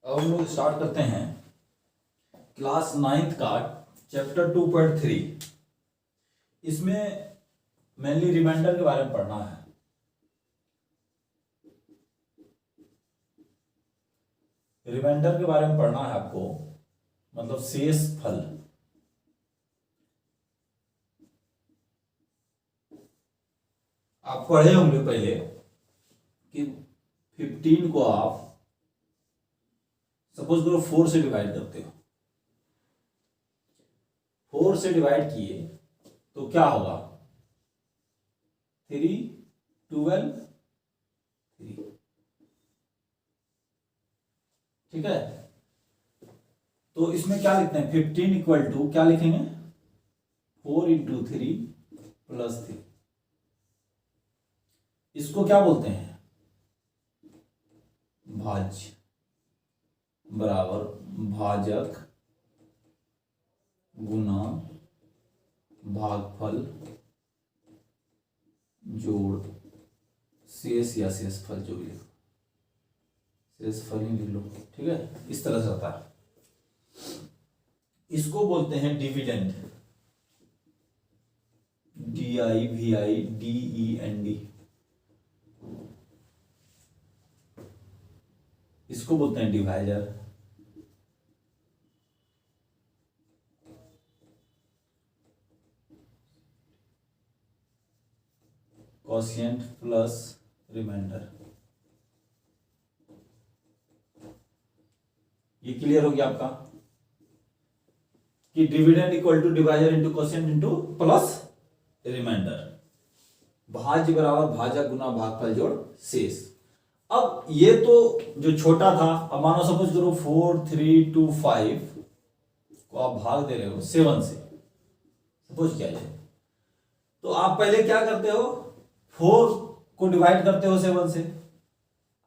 अब हम लोग स्टार्ट करते हैं क्लास 9th का चैप्टर 2.3। इसमें मेनली रिमाइंडर के बारे में पढ़ना है। रिमाइंडर के बारे में पढ़ना है आपको, मतलब शेष फल। आप पढ़े होंगे पहले कि 15 को आप सपोज करो 4 से डिवाइड करते हो। 4 से डिवाइड किए तो क्या होगा? 3, 12, 3। ठीक है, तो इसमें क्या लिखते हैं? 15 इक्वल टू क्या लिखेंगे? 4 इंटू 3 प्लस 3। इसको क्या बोलते हैं? भाज्य बराबर भाजक गुना भागफल जोड़ शेष या शेषफल, जो भी लिखो शेषफल ही लिख लो। ठीक है, इस तरह से होता है। इसको बोलते हैं डिविडेंड, DIVIDEND। इसको बोलते हैं डिवाइजर, क्वोशिएंट प्लस रिमाइंडर। ये क्लियर हो गया आपका कि dividend equal to divisor into quotient into plus remainder. भाज्य बराबर भाजक गुना भागफल जोड़ शेष। अब ये तो जो छोटा था, अब मानो सपोज करो 4, 3, 2, 5 को आप भाग दे रहे हो 7 से, सपोज किया जाए, तो आप पहले क्या करते हो? 4 को डिवाइड करते हो 7 से।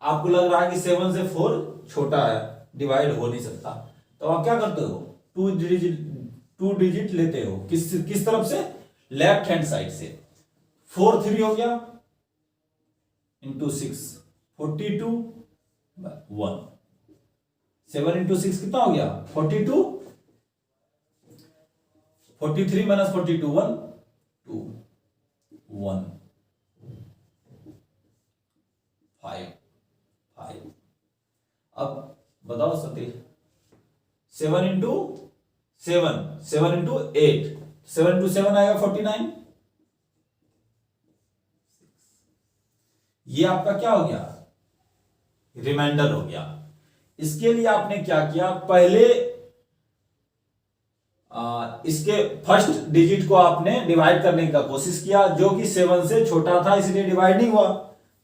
आपको लग रहा है कि 7 से 4 छोटा है, डिवाइड हो नहीं सकता, तो आप क्या करते हो? 2 डिजिट लेते हो। किस तरफ से? लेफ्ट हैंड साइड से। 4 3 हो गया इंटू 6 42 1। 7 इंटू 6 कितना हो गया? 42। 43 माइनस 42 1 2 1 5 5। अब बताओ सतीश, 7 इंटू 7, 7 इंटू 8, 7 इंटू 7 आएगा 49। ये आपका क्या हो गया? रिमाइंडर हो गया। इसके लिए आपने क्या किया? पहले इसके फर्स्ट डिजिट को आपने डिवाइड करने का कोशिश किया, जो कि 7 से छोटा था, इसलिए डिवाइड नहीं हुआ।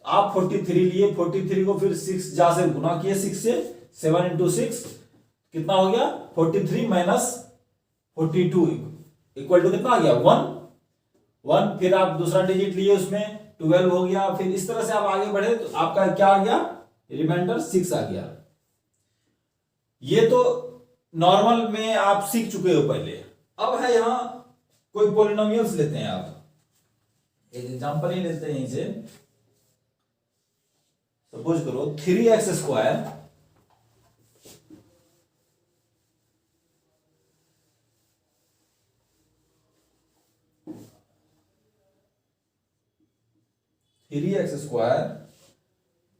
आप 43 लिए, 43 को फिर 6 जा से गुना किए 6 से। 7 इंटू 6 कितना हो गया? 43 माइनस 42 इक्वल टू कितना आ गया? 1। फिर आप दूसरा डिजिट लिए, उसमें 12 हो गया। फिर इस तरह से आप आगे बढ़े तो आपका क्या आ गया? रिमाइंडर 6 आ गया। ये तो नॉर्मल में आप सीख चुके हो पहले। अब है यहां कोई पॉलिनोमियल्स लेते हैं। आप एक एग्जांपल ही लेते हैं यहीं से। सपोज करो 3x square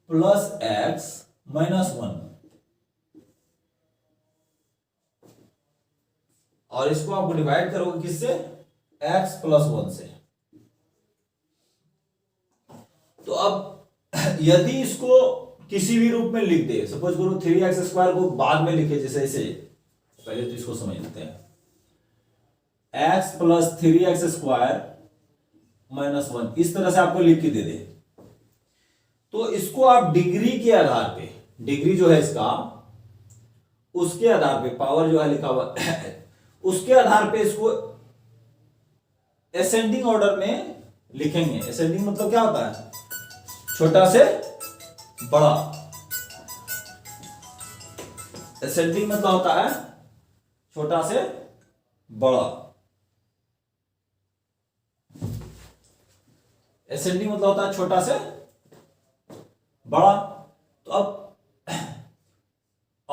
plus x minus 1, और इसको आपको डिवाइड करोगे किससे? x प्लस 1 से। तो अब यदि इसको किसी भी रूप में लिख दे, सपोज करो 3x स्क्वायर को बाद में लिखे, जैसे ऐसे, पहले तो इसको समझ लेते हैं। x plus 3x square minus 1, इस तरह से आपको लिख के दे दे, तो इसको आप डिग्री के आधार पे, डिग्री जो है इसका, उसके आधार पे, पावर जो है लिखा हुआ उसके आधार पे इसको असेंडिंग ऑर्डर में लिखेंगे। असेंडिंग मतलब क्या होता है? छोटा से बड़ा। असेंडिंग मतलब होता है छोटा से बड़ा। असेंडिंग मतलब होता है छोटा से बड़ा। तो अब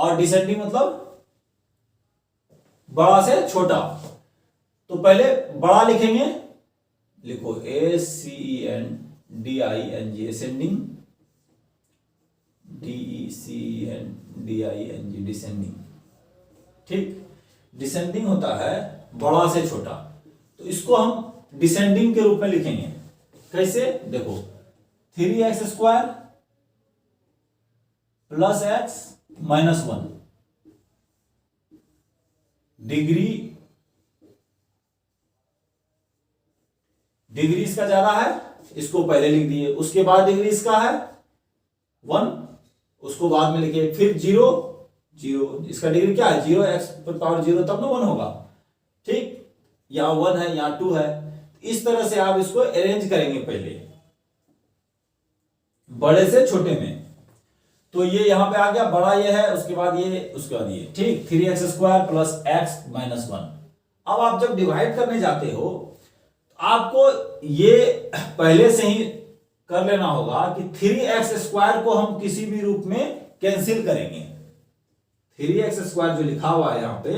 और डिसेंडिंग मतलब बड़ा से छोटा। तो पहले बड़ा लिखेंगे, लिखो ACENDING असेंडिंग, DECENDING डिसेंडिंग। ठीक, डिसेंडिंग होता है बड़ा से छोटा, तो इसको हम डिसेंडिंग के रूप में लिखेंगे। कैसे, देखो 3x² plus x minus 1 degree इसका ज्यादा है, इसको पहले लिख दिए, उसके बाद डिग्री इसका है 1, उसको बाद में लिखे, फिर 0 0, इसका डिग्री क्या है 0, x पावर 0 तब ना 1 होगा। ठीक, यहां 1 है, यहां 2 है। इस तरह से आप इसको अरेंज करेंगे पहले बड़े से छोटे में। तो ये यहां पे आ गया, बड़ा ये है, उसके बाद ये, उसके बाद ये। ठीक, 3x² प्लस x माइनस 1। अब आप जब डिवाइड करने जाते हो आपको ये पहले से ही कर लेना होगा कि 3x² को हम किसी भी रूप में कैंसिल करेंगे। 3x² जो लिखा हुआ है यहां पे,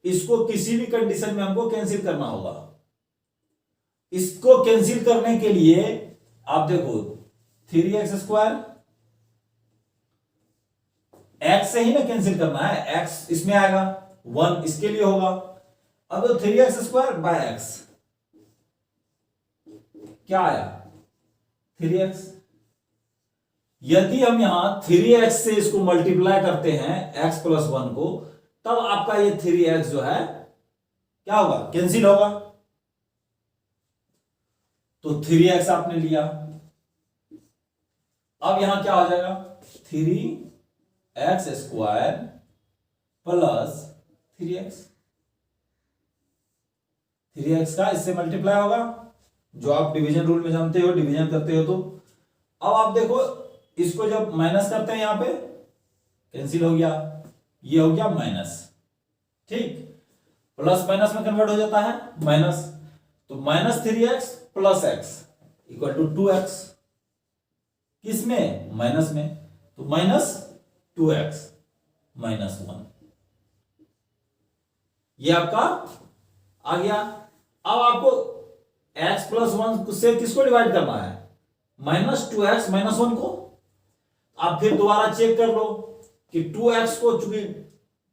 इसको किसी भी कंडीशन में हमको कैंसिल करना होगा। इसको कैंसिल करने के लिए आप देखो 3x², x से ही ना कैंसिल करना है, x इसमें आएगा, 1 इसके लिए होगा। अब 3x² बाय x क्या आया 3x। यदि हम यहां 3x से इसको मल्टीप्लाई करते हैं x प्लस 1 को, तब आपका ये 3x जो है क्या होगा, कैंसिल होगा। तो 3x आपने लिया, अब यहां क्या हो जाएगा 3x² प्लस 3x, 3x का इससे मल्टीप्लाई होगा, जो आप डिवीजन रूल में जानते हो, डिवीजन करते हो। तो अब आप देखो, इसको जब माइनस करते हैं यहां पे कैंसिल हो गया, ये हो गया माइनस। ठीक, प्लस माइनस में कन्वर्ट हो जाता है माइनस, तो -3x plus x equal to 2x, किसमें, माइनस में, तो -2x माइनस 1, ये आपका आ गया। अब आपको x प्लस 1 से किसको डिवाइड करना है, -2x माइनस 1 को। आप फिर दोबारा चेक कर लो कि 2x को, चूंकि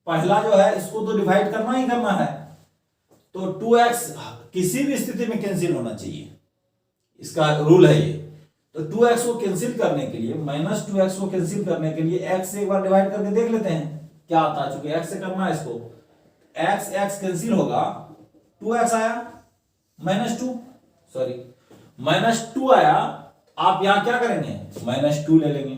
पहला जो है इसको तो डिवाइड करना ही करना है, तो 2x किसी भी स्थिति में कैंसिल होना चाहिए, इसका रूल है ये। तो 2x को कैंसिल करने के लिए, -2x को कैंसिल करने के लिए x से एक बार डिवाइड करके देख लेते हैं क्या आता है। चूंकि x से करना है इसको, x कैंसिल होगा, 2x आया, -2 सॉरी -2 आया। आप यहां क्या करेंगे, -2 ले लेंगे।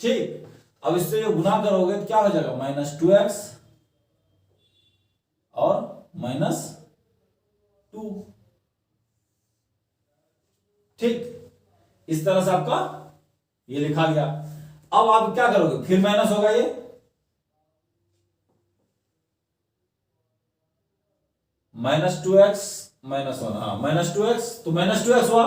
ठीक, अब इससे जो गुना करोगे तो क्या हो जाएगा, -2x और -2। ठीक, इस तरह से आपका ये लिखा गया। अब आप क्या करोगे, फिर माइनस होगा ये, -2x माइनस 1, हाँ -2x, तो -2x हुआ।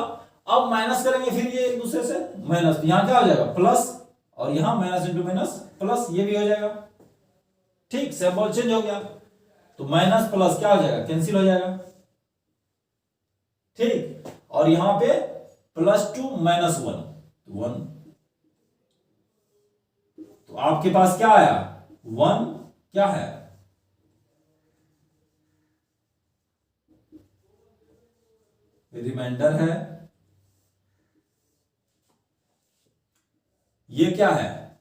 अब माइनस करेंगे फिर ये एक दूसरे से, माइनस, यहां क्या हो जाएगा प्लस, और यहां माइनस इंटू माइनस प्लस, ये भी हो जाएगा। ठीक, सिंबल चेंज हो गया, तो माइनस प्लस क्या हो जाएगा, कैंसिल हो जाएगा। ठीक, और यहां पे +2 -1 1, तो आपके पास क्या आया 1, क्या है रिमाइंडर है, ये क्या है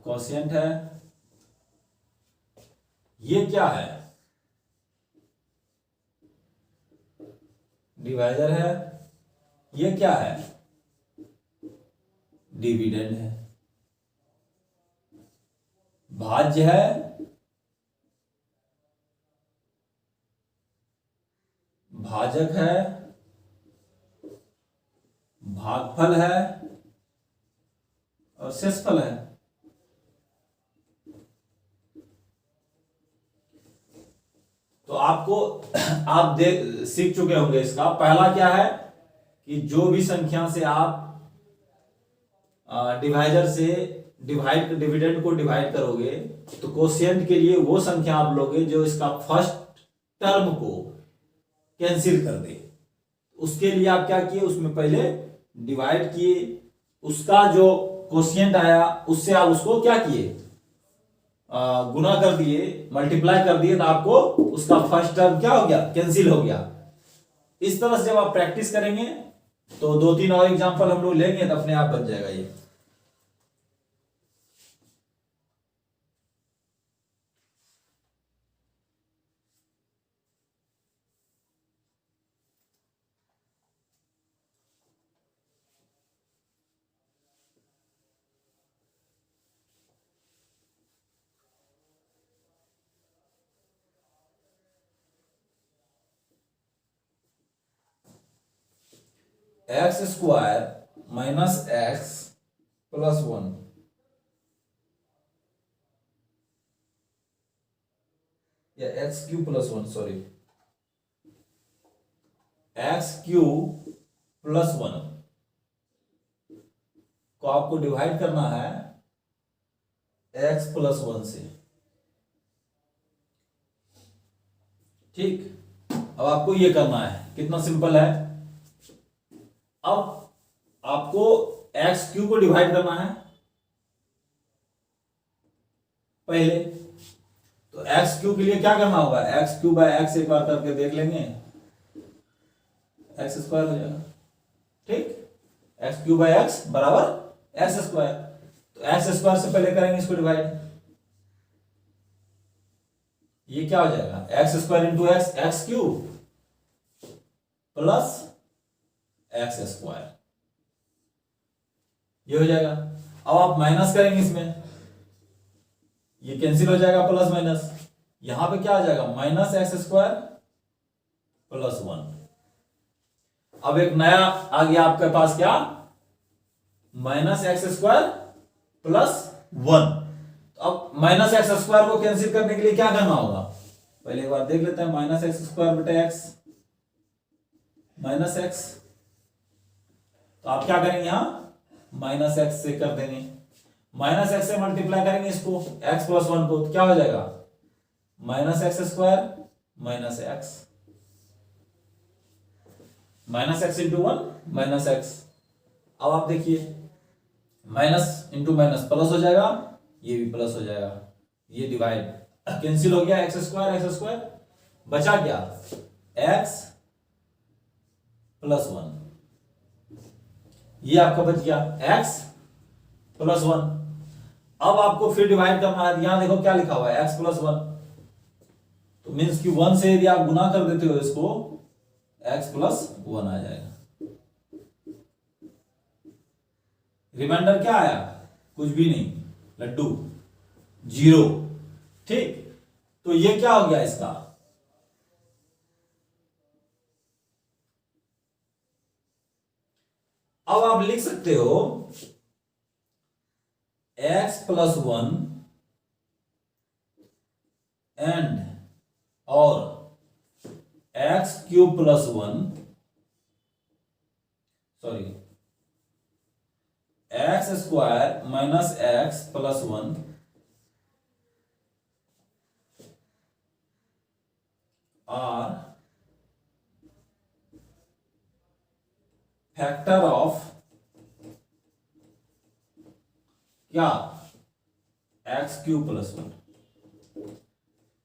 कोशिएंट है, ये क्या है डिवाइजर है, ये क्या है डिविडेंड है, भाज्य है, भाजक है, भागफल है और शेषफल है। तो आपको आप सीख चुके होंगे इसका। पहला क्या है कि जो भी संख्या से आप डिवाइजर से डिविडेंड को डिवाइड करोगे तो कोशिएंट के लिए वो संख्या आप लोगे जो इसका फर्स्ट टर्म को कैंसिल कर दे। उसके लिए आप क्या किए, उसमें पहले डिवाइड किए, उसका जो कोशिएंट आया उससे आप उसको क्या किए, गुना कर दिए, मल्टीप्लाई कर दिए, तो आपको उसका फर्स्ट टर्म क्या हो गया, कैंसिल हो गया। इस तरह से जब आप प्रैक्टिस करेंगे तो 2-3 और एग्जांपल हम लोग लेंगे तो अपने आप बन जाएगा ये। X square minus x plus 1 या x Q plus 1, sorry, x Q plus 1 को आपको डिवाइड करना है एक्स प्लस 1 से। ठीक, अब आपको ये करना है, कितना सिंपल है। अब आपको एक्स क्यू को डिवाइड करना है पहले, तो एक्स क्यू के लिए क्या करना होगा, एक्स क्यू बाय एक्स एक बार करके देख लेंगे, एक्स स्क्वायर हो जाएगा। ठीक, एक्स क्यू बाय एक्स बराबर एक्स स्क्वायर, तो एक्स स्क्वायर से पहले करेंगे इसको डिवाइड, ये क्या हो जाएगा, x square into x, x Q plus x square, ये हो जाएगा। अब आप माइनस करेंगे इसमें, ये कैंसिल हो जाएगा, प्लस माइनस, यहां पे क्या आ जाएगा, माइनस एक्स स्क्वायर प्लस 1। अब एक नया आ गया आपके पास, क्या, माइनस एक्स स्क्वायर प्लस 1। अब माइनस एक्स स्क्वायर को कैंसिल करने के लिए क्या करना होगा, पहले एक बार देख लेते हैं, माइनस एक्स स्क्वायर बटे एक्स माइनस एक्स, तो आप क्या करेंगे, यहां माइनस एक्स से कर देंगे, माइनस एक्स से मल्टीप्लाई करेंगे इसको एक्स प्लस 1 को, तो क्या हो जाएगा, minus x square minus x, minus x into 1 minus x. अब आप देखिए, माइनस इंटू माइनस प्लस हो जाएगा, ये भी प्लस हो जाएगा, ये डिवाइड कैंसिल हो गया, एक्स स्क्वायर, बचा क्या, एक्स प्लस 1, ये आपका बच गया एक्स प्लस 1। अब आपको फिर डिवाइड करना है, यहां देखो क्या लिखा हुआ है, एक्स प्लस 1, तो मीन्स कि 1 से यदि आप गुना कर देते हो इसको, एक्स प्लस 1 आ जाएगा। रिमाइंडर क्या आया, कुछ भी नहीं, लड्डू, 0। ठीक, तो ये क्या हो गया इसका, अब आप लिख सकते हो एक्स प्लस 1 एंड और x cube plus 1, sorry, x square minus x plus 1 are factor of क्या, एक्स क्यूब प्लस 1।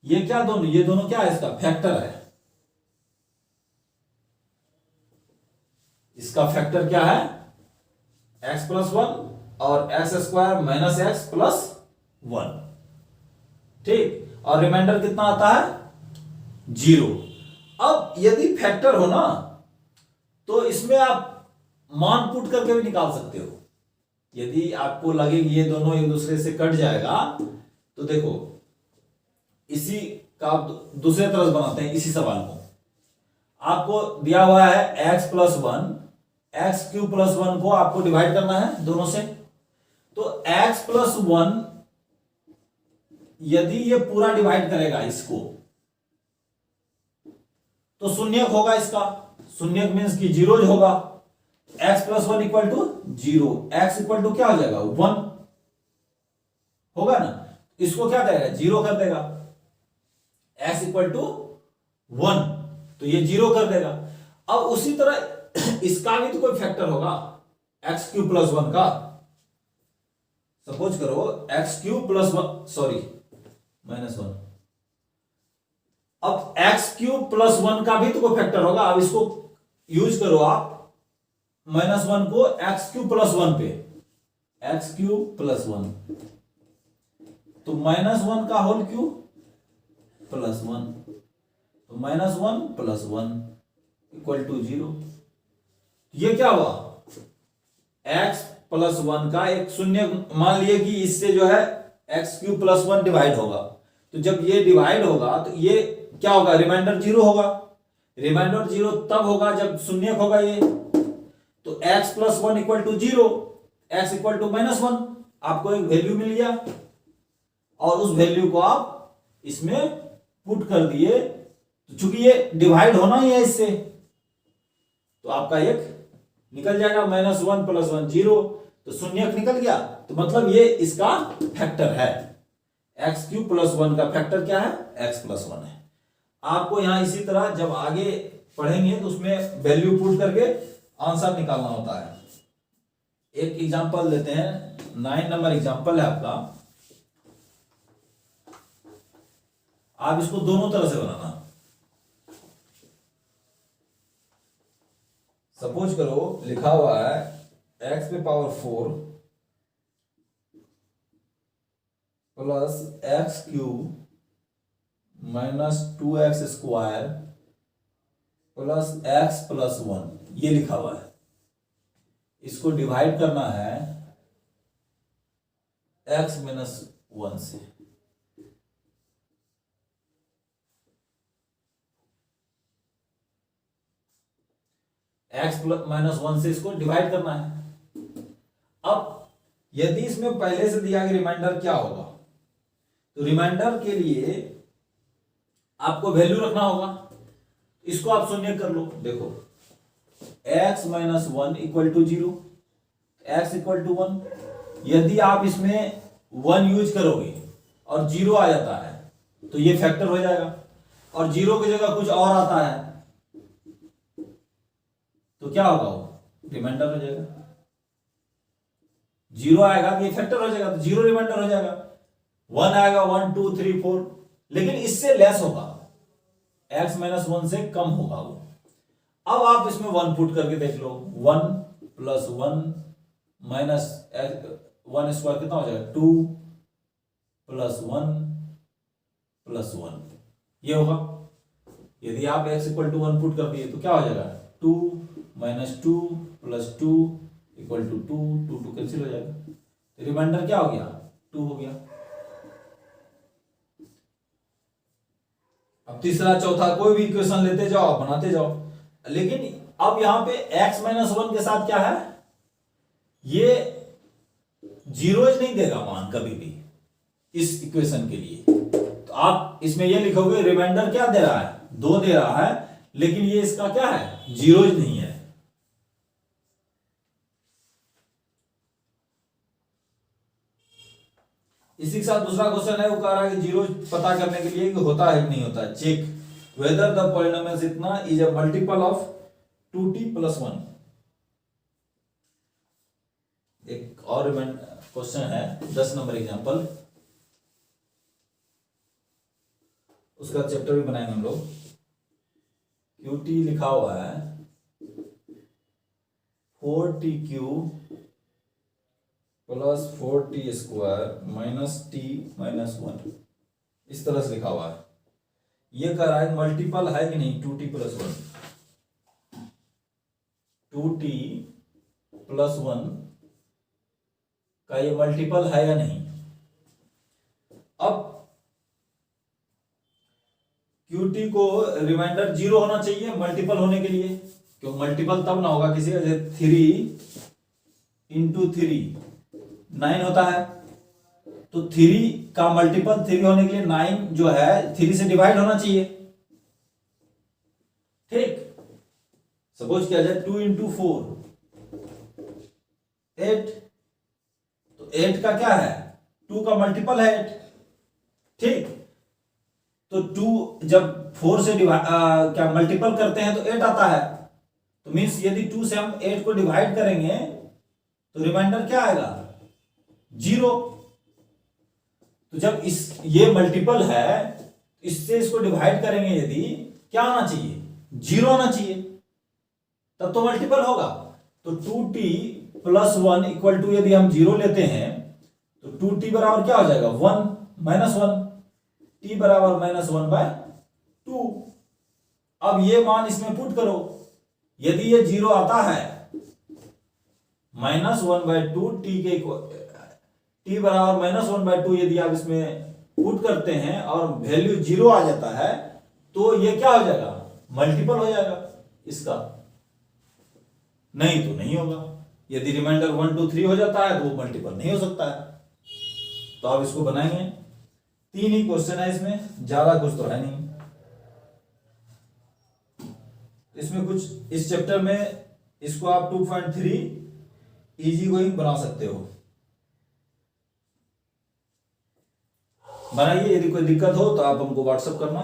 ये क्या दोनों, ये दोनों क्या है, इसका फैक्टर है, इसका फैक्टर क्या है, एक्स प्लस 1 और x square minus x plus 1। ठीक, और रिमाइंडर कितना आता है, 0। अब यदि फैक्टर हो ना, तो इसमें आप मान पुट करके भी निकाल सकते हो। यदि आपको लगे कि ये दोनों एक दूसरे से कट जाएगा, तो देखो इसी का आप दूसरे तरफ बनाते हैं। इसी सवाल को आपको दिया हुआ है x plus 1, x Q plus 1 को आपको डिवाइड करना है दोनों से। तो x प्लस 1 यदि ये पूरा डिवाइड करेगा इसको, तो शून्यक होगा इसका, शून्यक मीन्स की जीरो होगा। x plus one equal to 0, x equal to क्या हो जाएगा 1 होगा ना, इसको क्या करेगा 0 कर देगा, x इक्वल टू 1 तो ये 0 कर देगा। अब उसी तरह इसका भी तो कोई फैक्टर होगा एक्स क्यूब प्लस 1 का, सपोज करो एक्स क्यूब प्लस 1 सॉरी -1, अब एक्स क्यूब प्लस 1 का भी तो कोई फैक्टर होगा। अब इसको यूज करो आप -1 को एक्स क्यूब प्लस 1 पे, एक्स क्यूब प्लस 1 तो -1 का होल क्यूब प्लस 1 तो -1 प्लस 1 इक्वल टू 0। ये क्या हुआ x प्लस 1 का एक शून्य, मान लिए कि इससे जो है एक्स क्यूब प्लस 1 डिवाइड होगा, तो जब ये डिवाइड होगा तो ये क्या होगा रिमाइंडर 0 होगा। रिमाइंडर 0 तब होगा जब शून्य होगा ये, तो x plus 1 equal to 0, x equal to -1, आपको एक वैल्यू मिल गया और उस वैल्यू को आप इसमें पुट कर दिए, तो चूंकि ये डिवाइड होना ही है इससे, तो आपका एक निकल जाएगा -1 प्लस 1 0, तो शून्य निकल गया, तो मतलब ये इसका फैक्टर है। एक्स क्यूब प्लस 1 का फैक्टर क्या है x प्लस 1 है। आपको यहां इसी तरह जब आगे पढ़ेंगे तो उसमें वैल्यू पुट करके आंसर निकालना होता है। एक एग्जांपल लेते हैं, 9 नंबर एग्जांपल है आपका, आप इसको दोनों तरह से बनाना। सपोज करो लिखा हुआ है x पे power 4 plus x cube minus 2x square plus x plus 1, ये लिखा हुआ है। इसको डिवाइड करना है x माइनस 1 से। x माइनस 1 से इसको डिवाइड करना है। अब यदि इसमें पहले से दिया गया रिमाइंडर क्या होगा, तो रिमाइंडर के लिए आपको वैल्यू रखना होगा, इसको आप शून्य कर लो। देखो x minus 1 equal to 0, x equal to 1, यदि आप इसमें 1 यूज करोगे और 0 आ जाता है तो ये फैक्टर हो जाएगा, और 0 की जगह कुछ और आता है तो क्या होगा वो रिमाइंडर हो जाएगा। 0 आएगा तो ये फैक्टर हो जाएगा, तो 0 रिमाइंडर हो जाएगा। 1 आएगा 1 2 3 4, लेकिन इससे लेस होगा, x माइनस 1 से कम होगा वो। अब आप इसमें 1 पुट करके देख लो, 1 प्लस 1 माइनस 1 स्क्वायर कितना हो जाएगा 2 प्लस 1 प्लस 1, ये होगा। यदि आप x इक्वल टू 1 पुट कर दिए तो क्या हो जाएगा 2 minus 2 plus 2 equal to 2, 2 2 cancel हो जाएगा, तो रिमाइंडर क्या हो गया 2 हो गया। अब तीसरा चौथा कोई भी इक्वेशन लेते जाओ, बनाते जाओ, लेकिन अब यहां पे x माइनस 1 के साथ क्या है, ये जीरोज नहीं देगा मान कभी भी इस इक्वेशन के लिए। तो आप इसमें ये लिखोगे रिमाइंडर क्या दे रहा है 2 दे रहा है, लेकिन ये इसका क्या है जीरोज नहीं है। इसी के साथ दूसरा क्वेश्चन है, वो कह रहा है कि जीरो पता करने के लिए कि होता है कि नहीं होता है, चेक वेदर द पॉलिनोमियल इतना is a multiple of 2t plus 1। एक और क्वेश्चन है 10 नंबर एग्जांपल, उसका चैप्टर भी बनाएंगे हम लोग। qt लिखा हुआ है 4t cube plus 4t square minus t minus 1, इस तरह से लिखा हुआ है। ये कह रहा है मल्टीपल है कि नहीं 2t प्लस 1, 2t प्लस 1 का ये मल्टीपल है या नहीं। अब qt को रिमाइंडर 0 होना चाहिए मल्टीपल होने के लिए, क्योंकि मल्टीपल तब ना होगा किसी का, जैसे 3 इंटू 3 9 होता है, तो 3 का मल्टीपल 3 होने के लिए 9 जो है 3 से डिवाइड होना चाहिए। ठीक, सपोज किया जाए 2 इंटू 4, 8, तो 8 का क्या है, 2 का मल्टीपल है 8, ठीक। तो 2 जब 4 से क्या मल्टीपल करते हैं तो 8 आता है, तो मीन्स यदि 2 से हम 8 को डिवाइड करेंगे तो रिमाइंडर क्या आएगा, 0। तो जब ये मल्टीपल है, इससे इसको डिवाइड करेंगे यदि, क्या आना चाहिए, 0 आना चाहिए, तब तो मल्टीपल होगा। तो 2t + 1 इक्वल टू, यदि हम 0 लेते हैं तो 2t बराबर क्या हो जाएगा, 1 - 1, t बराबर -1/2। अब ये मान इसमें पुट करो, यदि ये 0 आता है, -1/2 t के t बराबर -1/2 यदि आप इसमें पुट करते हैं और वैल्यू 0 आ जाता है, तो ये क्या हो जाएगा, मल्टीपल हो जाएगा इसका, नहीं तो नहीं होगा। यदि रिमाइंडर 1 2 3 हो जाता है तो वो मल्टीपल नहीं हो सकता है। तो आप इसको बनाएंगे, 3 ही क्वेश्चन है इसमें, ज्यादा कुछ तो है नहीं इसमें कुछ। इस चैप्टर में इसको आप 2.3 इजी गोइंग बना सकते हो। बनाइए, यदि कोई दिक्कत हो तो आप हमको व्हाट्सएप करना।